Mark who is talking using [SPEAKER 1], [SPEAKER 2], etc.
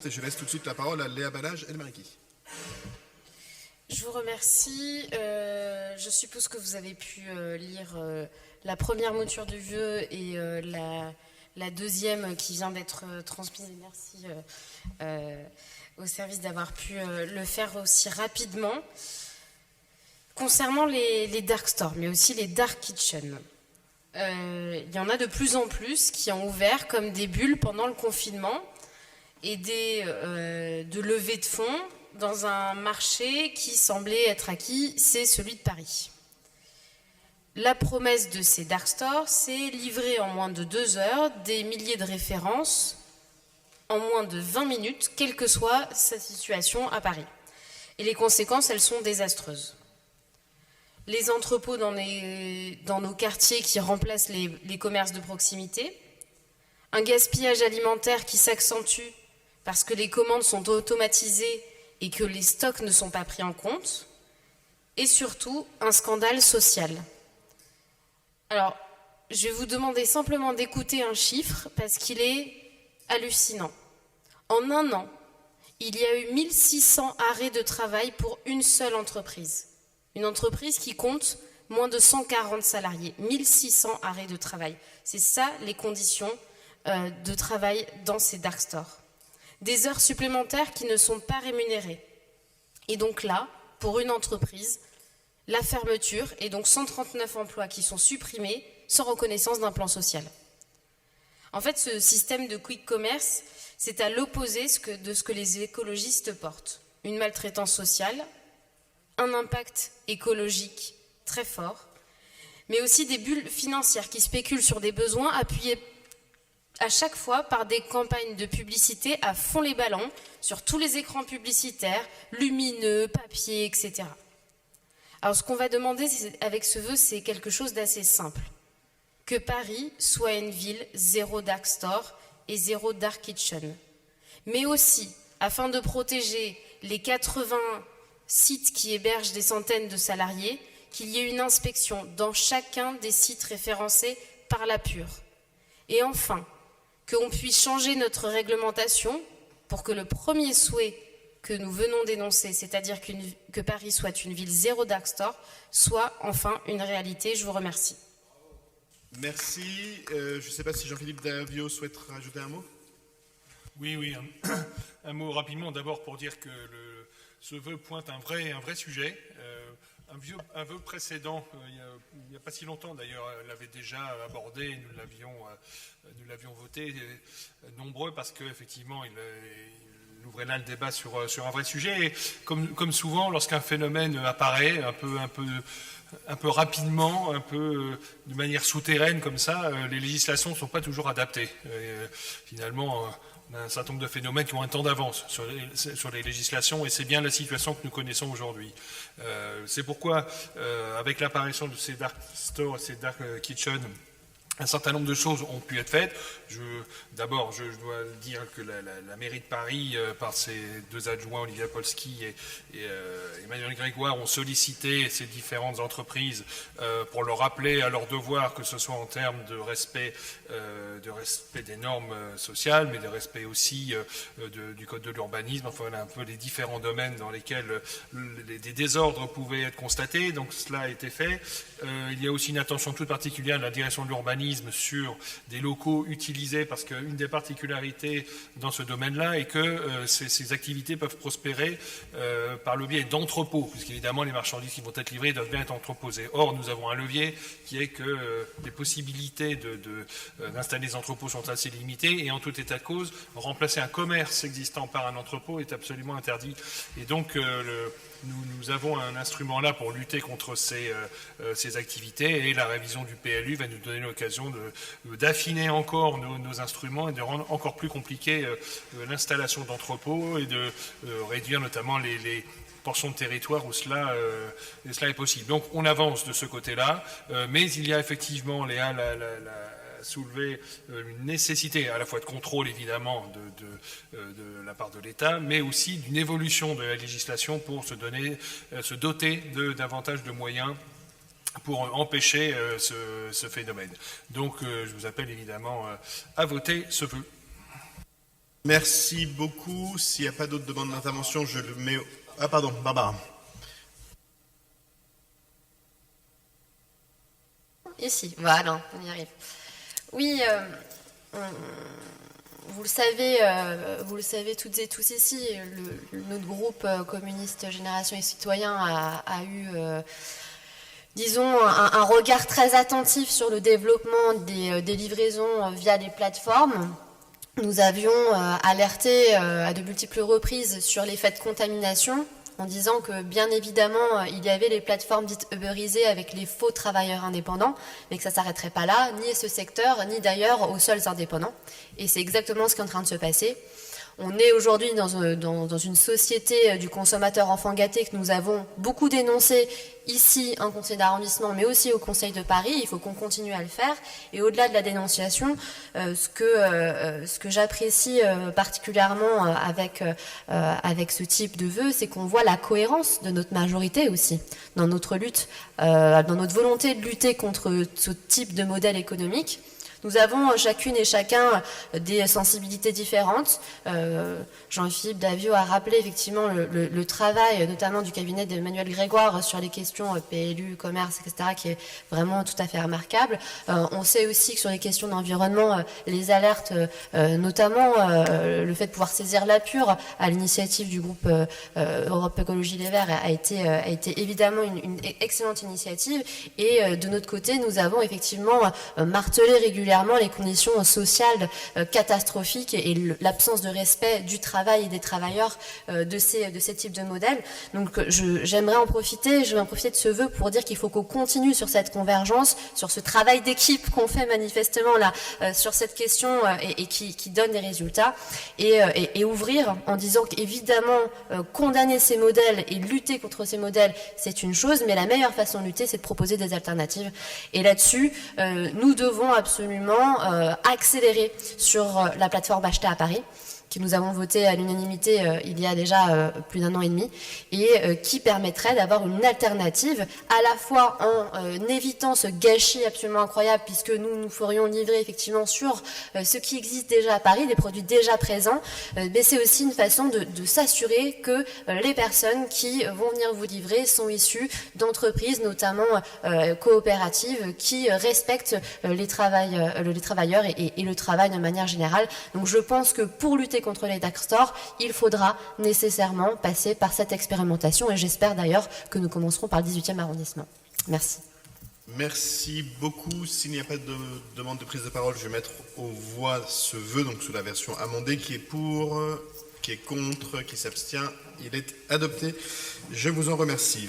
[SPEAKER 1] Et je laisse tout de suite la parole à Léa Balage El-Mariki.
[SPEAKER 2] Je vous remercie. Je suppose que vous avez pu lire la première mouture du vœu et la deuxième qui vient d'être transmise. Merci au service d'avoir pu le faire aussi rapidement. Concernant les dark stores, mais aussi les dark kitchens, il y en a de plus en plus qui ont ouvert comme des bulles pendant le confinement et de levée de fonds dans un marché qui semblait être acquis, c'est celui de Paris. La promesse de ces dark stores, c'est livrer en moins de 2 heures des milliers de références en moins de 20 minutes, quelle que soit sa situation à Paris. Et les conséquences, elles sont désastreuses. Les entrepôts dans nos quartiers qui remplacent les commerces de proximité, un gaspillage alimentaire qui s'accentue parce que les commandes sont automatisées et que les stocks ne sont pas pris en compte, et surtout un scandale social. Alors, je vais vous demander simplement d'écouter un chiffre parce qu'il est hallucinant. En un an, il y a eu 1600 arrêts de travail pour une seule entreprise. Une entreprise qui compte moins de 140 salariés. 1600 arrêts de travail. C'est ça les conditions de travail dans ces dark stores. Des heures supplémentaires qui ne sont pas rémunérées. Et donc là, pour une entreprise, la fermeture et donc 139 emplois qui sont supprimés sans reconnaissance d'un plan social. En fait, ce système de quick commerce, c'est à l'opposé de ce que les écologistes portent. Une maltraitance sociale, un impact écologique très fort, mais aussi des bulles financières qui spéculent sur des besoins appuyés à chaque fois par des campagnes de publicité à fond les ballons sur tous les écrans publicitaires, lumineux, papier, etc. Alors ce qu'on va demander avec ce vœu, c'est quelque chose d'assez simple. Que Paris soit une ville zéro dark store et zéro dark kitchen. Mais aussi, afin de protéger les 80 sites qui hébergent des centaines de salariés, qu'il y ait une inspection dans chacun des sites référencés par la Pure. Et enfin, qu'on puisse changer notre réglementation pour que le premier souhait que nous venons d'énoncer, c'est-à-dire que Paris soit une ville zéro dark store, soit enfin une réalité. Je vous remercie.
[SPEAKER 1] Merci. Je ne sais pas si Jean-Philippe Davio souhaite rajouter un mot.
[SPEAKER 3] Oui, un mot rapidement, d'abord pour dire que ce vœu pointe un vrai sujet. Un vœu précédent, il n'y a pas si longtemps d'ailleurs, l'avait déjà abordé, nous l'avions voté nombreux parce qu'effectivement il ouvrait là le débat sur un vrai sujet. Et comme souvent, lorsqu'un phénomène apparaît un peu rapidement, un peu de manière souterraine comme ça, les législations ne sont pas toujours adaptées. Finalement, on a un certain nombre de phénomènes qui ont un temps d'avance sur les législations et c'est bien la situation que nous connaissons aujourd'hui. C'est pourquoi, avec l'apparition de ces dark stores, ces dark kitchens, un certain nombre de choses ont pu être faites. D'abord, je dois dire que la mairie de Paris, par ses deux adjoints, Olivia Polski et Emmanuel Grégoire, ont sollicité ces différentes entreprises pour leur rappeler à leur devoir, que ce soit en termes de respect des normes sociales, mais de respect aussi du code de l'urbanisme, enfin voilà un peu les différents domaines dans lesquels des désordres pouvaient être constatés. Donc cela a été fait. Il y a aussi une attention toute particulière de la direction de l'urbanisme sur des locaux utilisés, parce qu'une des particularités dans ce domaine-là est que ces activités peuvent prospérer par le biais d'entrepôts, puisqu'évidemment les marchandises qui vont être livrées doivent bien être entreposées. Or, nous avons un levier qui est que les possibilités d'installer des entrepôts sont assez limitées, et en tout état de cause, remplacer un commerce existant par un entrepôt est absolument interdit. Et donc, nous avons un instrument là pour lutter contre ces activités, et la révision du PLU va nous donner l'occasion d'affiner encore nos instruments et de rendre encore plus compliqué l'installation d'entrepôts et de réduire notamment les portions de territoire où cela est possible. Donc on avance de ce côté-là, mais il y a effectivement, Léa soulevé une nécessité à la fois de contrôle évidemment de la part de l'État, mais aussi d'une évolution de la législation pour se doter davantage de moyens pour empêcher ce phénomène. Donc je vous appelle évidemment à voter ce vœu.
[SPEAKER 1] Merci beaucoup. S'il n'y a pas d'autres demandes d'intervention, je le mets... Ah pardon, Barbara.
[SPEAKER 2] Ici, voilà, on y arrive. Oui, vous le savez toutes et tous ici, notre groupe communiste Génération et Citoyens a eu, disons, un regard très attentif sur le développement des livraisons via les plateformes. Nous avions alerté à de multiples reprises sur les faits de contamination, en disant que, bien évidemment, il y avait les plateformes dites uberisées avec les faux travailleurs indépendants, mais que ça ne s'arrêterait pas là, ni à ce secteur, ni d'ailleurs aux seuls indépendants. Et c'est exactement ce qui est en train de se passer. On est aujourd'hui dans une société du consommateur enfant gâté que nous avons beaucoup dénoncé ici, un conseil d'arrondissement, mais aussi au conseil de Paris. Il faut qu'on continue à le faire. Et au-delà de la dénonciation, ce que j'apprécie particulièrement avec ce type de vœux, c'est qu'on voit la cohérence de notre majorité aussi dans notre lutte, dans notre volonté de lutter contre ce type de modèle économique. Nous avons chacune et chacun des sensibilités différentes. Jean-Philippe Davio a rappelé effectivement le travail, notamment du cabinet d'Emmanuel Grégoire sur les questions PLU, commerce, etc., qui est vraiment tout à fait remarquable. On sait aussi que sur les questions d'environnement, les alertes, notamment le fait de pouvoir saisir la pure à l'initiative du groupe Europe Écologie Les Verts a été évidemment une excellente initiative. Et de notre côté, nous avons effectivement martelé régulièrement les conditions sociales catastrophiques et l'absence de respect du travail et des travailleurs de ces types de modèles. Donc j'aimerais en profiter de ce vœu pour dire qu'il faut qu'on continue sur cette convergence, sur ce travail d'équipe qu'on fait manifestement là sur cette question et qui donne des résultats et ouvrir en disant qu'évidemment condamner ces modèles et lutter contre ces modèles c'est une chose, mais la meilleure façon de lutter c'est de proposer des alternatives. Et là-dessus nous devons absolument accélérer sur la plateforme Acheter à Paris, que nous avons voté à l'unanimité il y a déjà plus d'1 an et demi, et qui permettrait d'avoir une alternative à la fois en évitant ce gâchis absolument incroyable, puisque nous ferions livrer effectivement sur ce qui existe déjà à Paris, des produits déjà présents, mais c'est aussi une façon de s'assurer que les personnes qui vont venir vous livrer sont issues d'entreprises, notamment coopératives, qui respectent les travailleurs et le travail de manière générale. Donc je pense que pour lutter contre les dark stores, il faudra nécessairement passer par cette expérimentation et j'espère d'ailleurs que nous commencerons par le 18e arrondissement. Merci.
[SPEAKER 1] Merci beaucoup. S'il n'y a pas de demande de prise de parole, je vais mettre aux voix ce vœu, donc sous la version amendée, qui est pour, qui est contre, qui s'abstient. Il est adopté. Je vous en remercie.